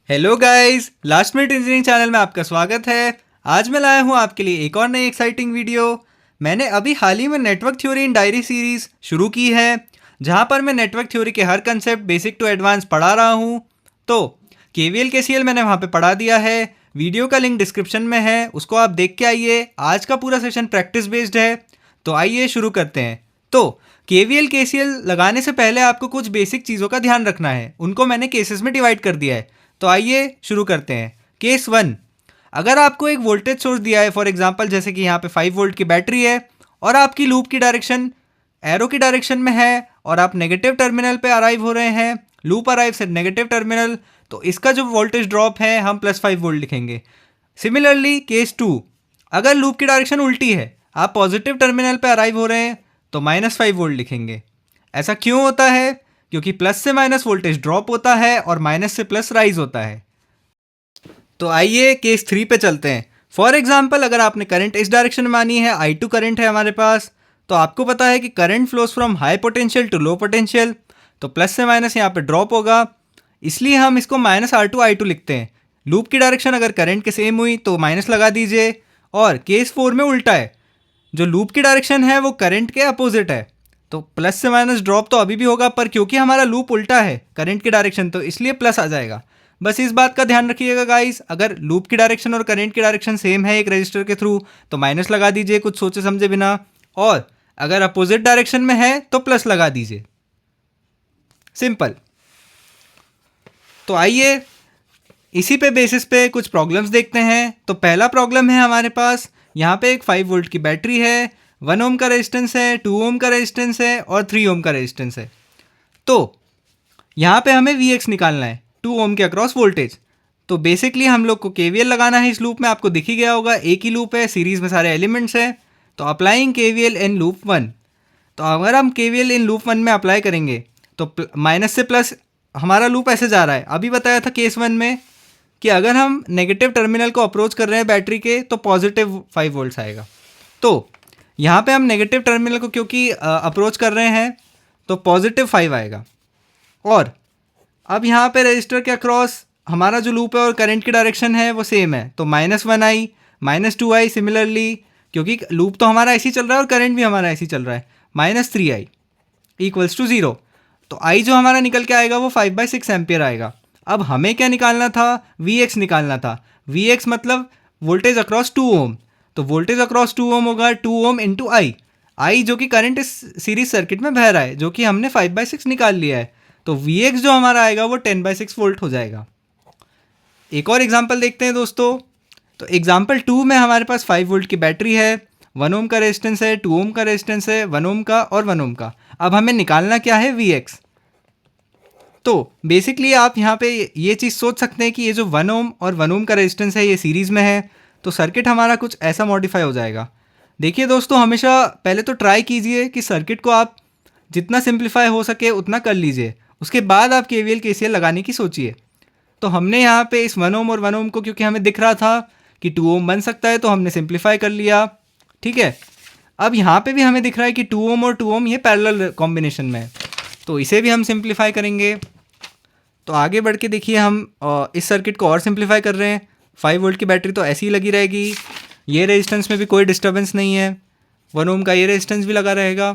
Hello guys, last minute engineering channel में आपका स्वागत है। आज मैं लाया हूँ आपके लिए एक और नई एक्साइटिंग वीडियो। मैंने अभी हाल ही में नेटवर्क थ्योरी इन डायरी सीरीज शुरू की है, जहाँ पर मैं नेटवर्क थ्योरी के हर कंसेप्ट बेसिक टू एडवांस पढ़ा रहा हूँ। तो केवीएल केसीएल मैंने वहाँ पे पढ़ा दिया है। वीडियो का लिंक डिस्क्रिप्शन में है, उसको आप देख के आइए। आज का पूरा सेशन प्रैक्टिस बेस्ड है, तो आइए शुरू करते हैं। तो केवीएल केसीएल लगाने से पहले आपको कुछ बेसिक चीज़ों का ध्यान रखना है, उनको मैंने केसेस में डिवाइड कर दिया है। तो आइए शुरू करते हैं। केस 1, अगर आपको एक वोल्टेज सोर्स दिया है, फॉर एग्जांपल जैसे कि यहाँ पे 5 वोल्ट की बैटरी है और आपकी लूप की डायरेक्शन एरो की डायरेक्शन में है और आप नेगेटिव टर्मिनल पे अराइव हो रहे हैं, लूप अराइव से नेगेटिव टर्मिनल, तो इसका जो वोल्टेज ड्रॉप है हम +5 वोल्ट लिखेंगे। सिमिलरली केस 2, अगर लूप की डायरेक्शन उल्टी है, आप पॉजिटिव टर्मिनल पे अराइव हो रहे हैं, तो -5 वोल्ट लिखेंगे। ऐसा क्यों होता है? क्योंकि प्लस से माइनस वोल्टेज ड्रॉप होता है और माइनस से प्लस राइज होता है। तो आइए केस 3 पे चलते हैं। फॉर एग्जाम्पल, अगर आपने करंट इस डायरेक्शन में मानी है, I2 करंट है हमारे पास, तो आपको पता है कि current flows from high potential to low potential, तो प्लस से माइनस यहाँ पे ड्रॉप होगा, इसलिए हम इसको -R2I2 लिखते हैं। लूप की डायरेक्शन अगर करंट के सेम हुई तो माइनस लगा दीजिए। और केस 4 में उल्टा है, जो लूप की डायरेक्शन है वो करंट के अपोजिट है, तो प्लस से माइनस ड्रॉप तो अभी भी होगा, पर क्योंकि हमारा लूप उल्टा है करंट की डायरेक्शन, तो इसलिए प्लस आ जाएगा। बस इस बात का ध्यान रखिएगा गाइस, अगर लूप की डायरेक्शन और करंट की डायरेक्शन सेम है एक रजिस्टर के थ्रू, तो माइनस लगा दीजिए कुछ सोचे समझे बिना, और अगर अपोजिट डायरेक्शन में है तो प्लस लगा दीजिए। सिंपल। तो आइए इसी पे बेसिस पे कुछ प्रॉब्लम्स देखते हैं। तो पहला प्रॉब्लम है हमारे पास, यहाँ पे एक 5 वोल्ट की बैटरी है, 1 ओम का रेजिस्टेंस है, 2 ओम का रेजिस्टेंस है और 3 ओम का रेजिस्टेंस है। तो यहाँ पे हमें Vx निकालना है, 2 ओम के अक्रॉस वोल्टेज। तो बेसिकली हम लोग को KVL लगाना है इस लूप में, आपको दिख ही गया होगा, एक ही लूप है, सीरीज में सारे एलिमेंट्स हैं। तो अप्लाइंग KVL इन लूप 1। तो अगर हम KVL इन लूप 1 में अप्लाई करेंगे तो माइनस से प्लस हमारा लूप ऐसे जा रहा है। अभी बताया था केस 1 में कि अगर हम नेगेटिव टर्मिनल को अप्रोच कर रहे हैं बैटरी के, तो पॉजिटिव 5 वोल्ट्स आएगा। तो यहाँ पे हम नेगेटिव टर्मिनल को क्योंकि अप्रोच कर रहे हैं, तो पॉजिटिव 5 आएगा। और अब यहाँ पे रजिस्टर के अक्रॉस हमारा जो लूप है और करंट की डायरेक्शन है वो सेम है, तो -1i -2i, सिमिलरली क्योंकि लूप तो हमारा ऐसे ही चल रहा है और करंट भी हमारा ऐसे ही चल रहा है, -3i इक्वल्स टू 0। तो i जो हमारा निकल के आएगा वो 5/6 एम्पियर आएगा। अब हमें क्या निकालना था? Vx निकालना था। Vx मतलब वोल्टेज अक्रॉस 2 ओम, तो वोल्टेज अक्रॉस 2 ओम होगा 2 ओम इंटू आई जो कि करंट इस सीरीज सर्किट में बह रहा है, जो कि हमने 5/6 निकाल लिया है। तो Vx जो हमारा आएगा वो 10/6 वोल्ट हो जाएगा। एक और एग्जाम्पल देखते हैं दोस्तों। तो एग्जाम्पल 2 में हमारे पास 5 वोल्ट की बैटरी है, 1 ओम का रेजिस्टेंस है, 2 ओम का रेजिस्टेंस है, 1 ओम का और 1 ओम का। अब हमें निकालना क्या है? Vx। तो बेसिकली आप यहाँ पे ये चीज़ सोच सकते हैं कि ये जो 1 ओम और 1 ओम का रेजिस्टेंस है ये सीरीज़ में है, तो सर्किट हमारा कुछ ऐसा मॉडिफाई हो जाएगा। देखिए दोस्तों, हमेशा पहले तो ट्राई कीजिए कि सर्किट को आप जितना सिंप्लीफाई हो सके उतना कर लीजिए, उसके बाद आप KVL KCL लगाने की सोचिए। तो हमने यहाँ पे इस 1 ओम और 1 ओम को, क्योंकि हमें दिख रहा था कि 2 ओम बन सकता है, तो हमने सिंप्लीफाई कर लिया। ठीक है, अब यहाँ पे भी हमें दिख रहा है कि 2 ओम और 2 ओम ये पैरेलल कॉम्बिनेशन में है, तो इसे भी हम सिंप्लीफाई करेंगे। तो आगे बढ़ के देखिए, हम इस सर्किट को और सिंप्लीफाई कर रहे हैं। 5 वोल्ट की बैटरी तो ऐसी ही लगी रहेगी, ये रेजिस्टेंस में भी कोई डिस्टर्बेंस नहीं है, 1 ओम का ये रेजिस्टेंस भी लगा रहेगा।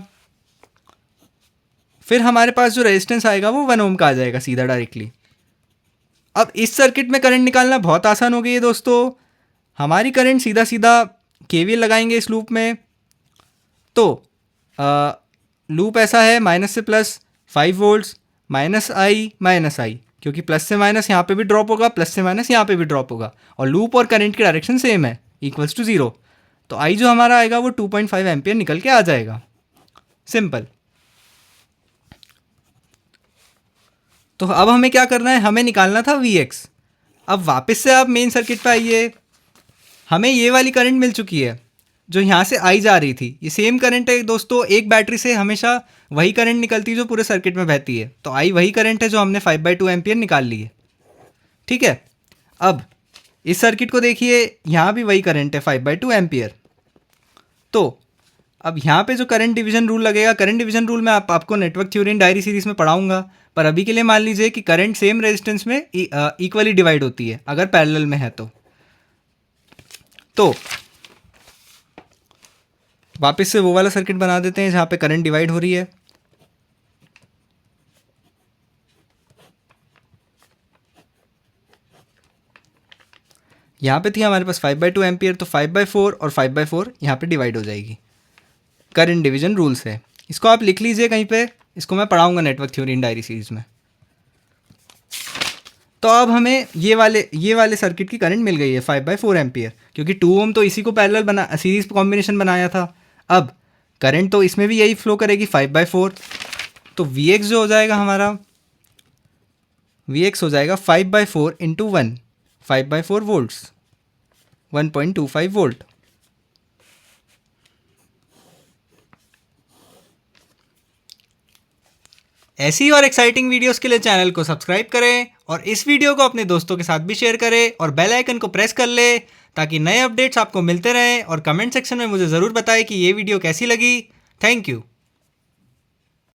फिर हमारे पास जो रेजिस्टेंस आएगा वो 1 ओम का आ जाएगा सीधा डायरेक्टली। अब इस सर्किट में करंट निकालना बहुत आसान हो गई है दोस्तों। हमारी करंट सीधा सीधा KVL लगाएंगे इस लूप में। तो लूप ऐसा है, माइनस से प्लस 5 वोल्ट्स -i, क्योंकि प्लस से माइनस यहाँ पे भी ड्रॉप होगा, प्लस से माइनस यहाँ पे भी ड्रॉप होगा, और लूप और करंट की डायरेक्शन सेम है, इक्वल्स टू 0। तो i जो हमारा आएगा वो 2.5 एम्पियर निकल के आ जाएगा। सिंपल। तो अब हमें क्या करना है? हमें निकालना था Vx। अब वापस से आप मेन सर्किट पे आइए। हमें ये वाली करंट मिल चुकी है जो यहाँ से आई जा रही थी, ये सेम करंट है दोस्तों। एक बैटरी से हमेशा वही करंट निकलती है जो पूरे सर्किट में बहती है, तो आई वही करंट है जो हमने 5/2 एम्पियर निकाल ली है। ठीक है, अब इस सर्किट को देखिए, यहाँ भी वही करंट है 5/2 एम्पियर। तो अब यहाँ पे जो करंट डिवीजन रूल लगेगा, करंट डिवीजन रूल मैं आपको नेटवर्क थ्योरी इन डायरी सीरीज में पढ़ाऊंगा, पर अभी के लिए मान लीजिए कि करंट सेम रेजिस्टेंस में इक्वली डिवाइड होती है अगर पैरेलल में है तो वापस से वो वाला सर्किट बना देते हैं जहाँ पे करंट डिवाइड हो रही है। यहाँ पे थी हमारे पास 5/2 एम्पियर, तो 5/4 और 5/4 यहाँ पे डिवाइड हो जाएगी करंट डिवीजन रूल से। इसको आप लिख लीजिए कहीं पे, इसको मैं पढ़ाऊंगा नेटवर्क थ्योरी इन डायरी सीरीज में। तो अब हमें ये वाले सर्किट की करंट मिल गई है 5/4 एम्पियर, क्योंकि 2 ओम तो इसी को पैरेलल सीरीज कॉम्बिनेशन बनाया था। अब करंट तो इसमें भी यही फ्लो करेगी 5/4, तो Vx जो हो जाएगा हमारा, Vx हो जाएगा 5/4 इंटू 1, 5/4 वोल्ट्स, 1.25 वोल्ट। ऐसी और एक्साइटिंग वीडियोस के लिए चैनल को सब्सक्राइब करें और इस वीडियो को अपने दोस्तों के साथ भी शेयर करें और बेल आइकन को प्रेस कर ले ताकि नए अपडेट्स आपको मिलते रहें। और कमेंट सेक्शन में मुझे ज़रूर बताएं कि ये वीडियो कैसी लगी। Thank you.